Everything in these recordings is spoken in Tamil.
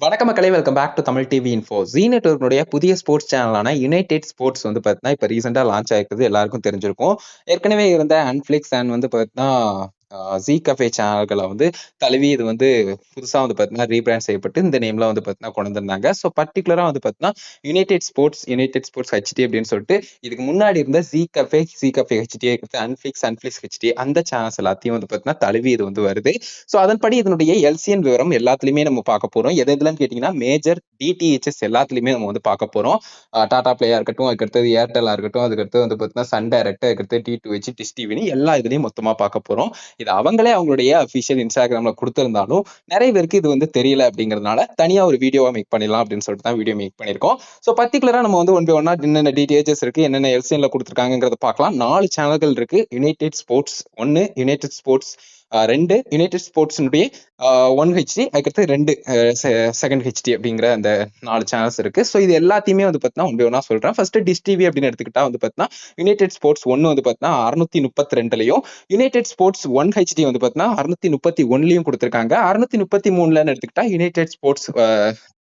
வணக்கம் மக்களே, welcome back to Tamil TV info. Zee நெட்வொர்க்கினுடைய புதிய ஸ்போர்ட்ஸ் சேனலான யுனைடெட் ஸ்போர்ட்ஸ் வந்து பார்த்தீங்கன்னா, இப்ப ரீசென்ட்டா லான்ச் ஆயிருக்குது. எல்லாருக்கும் தெரிஞ்சிருக்கும். ஏற்கனவே இருந்த அன்ஃபிளிக்ஸ் அண்ட் வந்து பார்த்தீங்கன்னா, ஜீ கஃபே சேனல்கள வந்து தழுவி இது வந்து புதுசா வந்து பார்த்தீங்கன்னா, ரீபிராண்ட் செய்யப்பட்டு இந்த நேம்ல வந்து பார்த்தீங்கன்னா கொண்டு வந்திருந்தாங்க. ஸோ பர்ட்டிகுலரா வந்து பார்த்தீங்கன்னா, யுனைடெட் ஸ்போர்ட்ஸ் ஹெச்டி அப்படின்னு சொல்லிட்டு இதுக்கு முன்னாடி இருந்த ஜீ கஃபே ஹெச்டி, அன்ஃபிளிக்ஸ் ஹெச்டி அந்த சேனல்ஸ் எல்லாத்தையும் வந்து பார்த்தீங்கன்னா, தழுவி இது வந்து வருது. ஸோ அதன்படி இதனுடைய எல்சிஎன் விவரம் எல்லாத்துலயுமே நம்ம பார்க்க போறோம். எது எதுலன்னு கேட்டீங்கன்னா, மேஜர் டிடிஹெச்எஸ் எல்லாத்துலயுமே நம்ம வந்து பார்க்க போறோம். டாடா பிளேயா இருக்கட்டும், அதுக்கடுத்தது ஏர்டெல்லா இருக்கட்டும், அதுக்கடுத்து வந்து பார்த்தீங்கன்னா சன் டைரக்ட், அதுக்கடுத்து டி2ஹெச், டிஷ் டிவின்னு எல்லா இதுலயும் மொத்தமா பார்க்க போறோம். இது அவங்களே அவங்களுடைய அஃபிஷியல் இன்ஸ்டாகிராம்ல குடுத்திருந்தாலும், நிறைய பேருக்கு இது வந்து தெரியல அப்படிங்கிறதுனால, தனியா ஒரு வீடியோவா மேக் பண்ணிடலாம் அப்படின்னு சொல்லிட்டு தான் வீடியோ மேக் பண்ணியிருக்கோம். ஸோ பர்ட்டிகுலரா நம்ம வந்து ஒன் பை ஒன்னா என்னென்ன டிடிஹெச்எஸ் இருக்கு, என்னென்ன எல்சிஎன்ல குடுத்துருக்காங்கங்கிறத பார்க்கலாம். 4 சேனல்கள் இருக்கு. United Sports 1, United Sports 2, United ஸ்போர்ட்ஸ்னுடைய 1 ஹெச்டி, அதுக்கடுத்து 2 செகண்ட் ஹெச்டி அப்படிங்கிற அந்த 4 சேனல்ஸ் இருக்கு. ஸோ இது எல்லாத்தையுமே வந்து பார்த்தீங்கன்னா ஒன் பை ஒன்னா சொல்றேன். ஃபர்ஸ்ட் டிஷ் டிவி அப்படின்னு எடுத்துக்கிட்டா வந்து பார்த்தீங்கன்னா, யுனைடெட் ஸ்போர்ட்ஸ் 1 வந்து பார்த்தீங்கன்னா 632லயும், யுனைடெட் ஸ்போர்ட்ஸ் 1 ஹெச்டி வந்து பார்த்தீங்கன்னா 631லயும் கொடுத்திருக்காங்க. 633லன்னு எடுத்துக்கிட்டா யுனைடெட் ஸ்போர்ட்ஸ்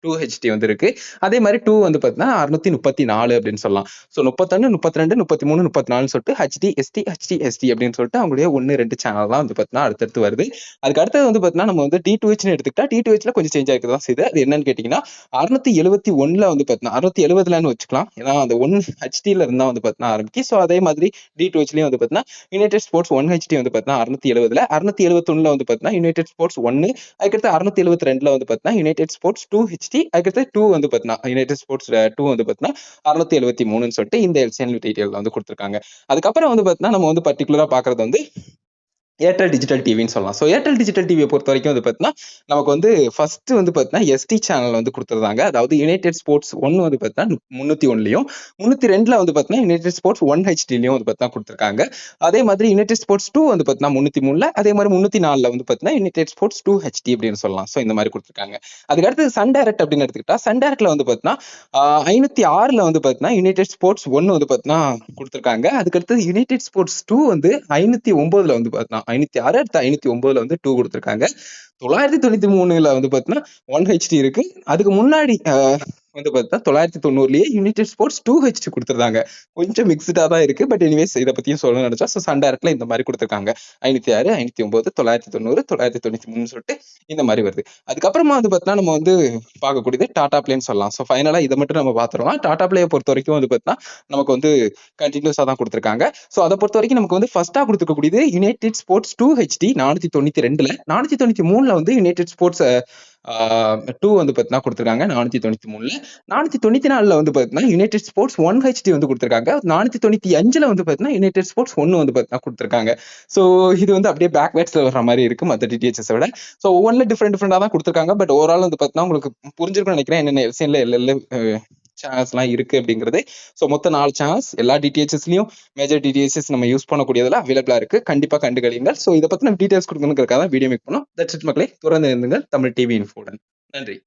2 ஹெச்டி வந்து இருக்கு. அதே மாதிரி 2 வந்து பார்த்தீங்கன்னா 634 அப்படின்னு சொல்லலாம். ஸோ 31, 32, 33, 34 சொல்லிட்டு ஹெச்டி அப்படின்னு சொல்லிட்டு அவங்களுடைய 1, 2 சேனல்லாம் வந்து பார்த்தீங்கன்னா அடுத்தடுத்து வருது. அதுக்கு அடுத்தது வந்து பார்த்தீங்கன்னா நம்ம வந்து டி2ஹெச்னு எடுத்துக்கிட்டா டி2ஹெச்ல கொஞ்சம் சேஞ்ச் ஆகிட்டு தான் செய்யுது. அது என்னன்னு கேட்டீங்கன்னா 671ல வந்து பார்த்தீங்கன்னா 670லன்னு வச்சுக்கலாம். ஏன்னா அந்த 1 ஹெச்டில இருந்தா வந்து பார்த்தீங்கன்னா ஆரம்பிக்கும். ஸோ அதே மாதிரி டி2ஹெச்லயும் வந்து பார்த்தீங்கன்னா யுனைடெட் ஸ்போர்ட்ஸ் 1 ஹெச்டி வந்து பார்த்தீங்கன்னா 670ல, 671ல வந்து பார்த்தீங்கன்னா யுனைடெட் ஸ்போர்ட்ஸ் 1, அதுக்கடுத்து 672ல வந்து பார்த்தீங்கன்னா யுனைடெட் ஸ்போர்ட்ஸ் 2 ஹெச்டி, அதுக்கடுத்து 2 வந்து பார்த்தீங்கன்னா யுனைடெட் ஸ்போர்ட்ஸ் 2 வந்து பார்த்தீங்கன்னா 673ன்னு சொல்லிட்டு இந்த எல்சிஎன் டீடைல் வந்து கொடுத்திருக்காங்க. அதுக்கப்புறம் வந்து பார்த்தீங்கன்னா நம்ம வந்து பர்ட்டிகுலரா பார்க்கறது வந்து ஏர்டெல் டிஜிட்டல் டிவின்னு சொல்லலாம். ஸோ ஏர்டெல் டிஜிட்டல் டிவியை பொறுத்த வரைக்கும் வந்து பார்த்தீங்கன்னா, நமக்கு வந்து ஃபர்ஸ்ட் வந்து பார்த்தீங்கன்னா எஸ்டி சேனல் வந்து கொடுத்துருந்தாங்க. அதாவது யுனைடெட் ஸ்போர்ட்ஸ் 1 வந்து பார்த்தீங்கன்னா 301லயும், 302ல வந்து பார்த்தீங்கன்னா யுனைடெட் ஸ்போர்ட்ஸ் 1 ஹெச்டிலயும் வந்து பார்த்தீங்கன்னா கொடுத்துருக்காங்க. அதே மாதிரி யுனைடெட் ஸ்போர்ட்ஸ் 2 வந்து பார்த்தீங்கன்னா 303ல, அதே மாதிரி 304ல வந்து பார்த்தீங்கன்னா யுனைடெட் ஸ்போர்ட்ஸ் 2 ஹெச்டி அப்படின்னு சொல்லலாம். ஸோ இந்த மாதிரி கொடுத்துருக்காங்க. அதுக்கு அடுத்து சன் டைரக்ட் அப்படின்னு எடுத்துக்கிட்டா, சன் டைரக்ட்ல வந்து பார்த்தீங்கன்னா 506ல வந்து பார்த்தீங்கன்னா யுனைடெட் ஸ்போர்ட்ஸ் 1 வந்து பார்த்தீங்கன்னா கொடுத்துருக்காங்க. அதுக்கடுத்து யுனைடெட் ஸ்போர்ட்ஸ் 2 வந்து 509ல வந்து பார்த்தீங்கன்னா 506 அடுத்து 509ல வந்து 2 கொடுத்துருக்காங்க. 993ல வந்து பார்த்தீங்கன்னா 1 ஹெச்டி இருக்கு. அதுக்கு முன்னாடி வந்து பார்த்தா 990லயே யுனைடெட் ஸ்போர்ட்ஸ் 2 ஹெச்டி கொடுத்துருந்தாங்க. கொஞ்சம் மிக்ஸ்டா தான் இருக்கு. பட் எனிவேஸ் இதை பத்தியும் சொல்ல நினைச்சா ஸோ சன் டைரக்ட்ல இந்த மாதிரி கொடுத்துருக்காங்க. 506, 509, 990, 993 சொல்லிட்டு இந்த மாதிரி வருது. அதுக்கப்புறமா வந்து பார்த்தீங்கன்னா நம்ம வந்து பார்க்கக்கூடியது டாடா பிளேன்னு சொல்லலாம். ஸோ ஃபைனலா இதை மட்டும் நம்ம பார்த்துருவோம். டாடா பிளேயை பொறுத்த வரைக்கும் வந்து பார்த்தீங்கன்னா நமக்கு வந்து கண்டினியூஸா தான் கொடுத்துருக்காங்க. ஸோ அதை பொறுத்த வரைக்கும் நமக்கு வந்து ஃபர்ஸ்டா கொடுத்துருக்கக்கூடியது யுனைடெட் ஸ்போர்ட்ஸ் 2 ஹெச்டி 492ல, 493ல வந்து யுனைடெட் ஸ்போர்ட்ஸ் 2 வந்து பார்த்தீங்கன்னா கொடுத்துருக்காங்க 493ல. 494ல வந்து பார்த்தீங்கன்னா யுனைடெட் ஸ்போர்ட்ஸ் 1 ஹெச்டி வந்து கொடுத்துருக்காங்க. 495ல வந்து பார்த்தீங்கன்னா யுனைடெட் ஸ்போர்ட்ஸ் 1 வந்து பார்த்தீங்கன்னா கொடுத்துருக்காங்க. ஸோ இது வந்து அப்படியே பேக்வேர்ட்ஸ்ல வர்ற மாதிரி இருக்கு மற்ற டிடிஹெச்எஸ் விட. ஸோ ஒவ்வொன்றில் டிஃப்ரெண்டா தான் கொடுத்துருக்காங்க. பட் ஓவரால் வந்து பார்த்தீங்கன்னா உங்களுக்கு புரிஞ்சிருக்கும்னு நினைக்கிறேன் என்னென்ன எல்சிஎன்ல எல்எல் சேனல்ஸ்லாம் இருக்கு அப்படிங்கிறது. ஸோ மொத்தம் 4 சேனல்ஸ் எல்லா டிடிஹெச்எஸ்லயும் மேஜர் டிடிஹெச்எஸ் நம்ம யூஸ் பண்ணக்கூடியதுல அவைலபிளா இருக்கு. கண்டிப்பா கண்டுகளியுங்கள். ஸோ இதை பத்தின டீடைல்ஸ் கொடுக்கணுங்கிறதுக்காக வீடியோ மேக் பண்ணோம். தட்ஸ் இட் மக்களே. தொடர்ந்து இருந்துங்கள் தமிழ் டிவி இன்ஃபோடன். நன்றி.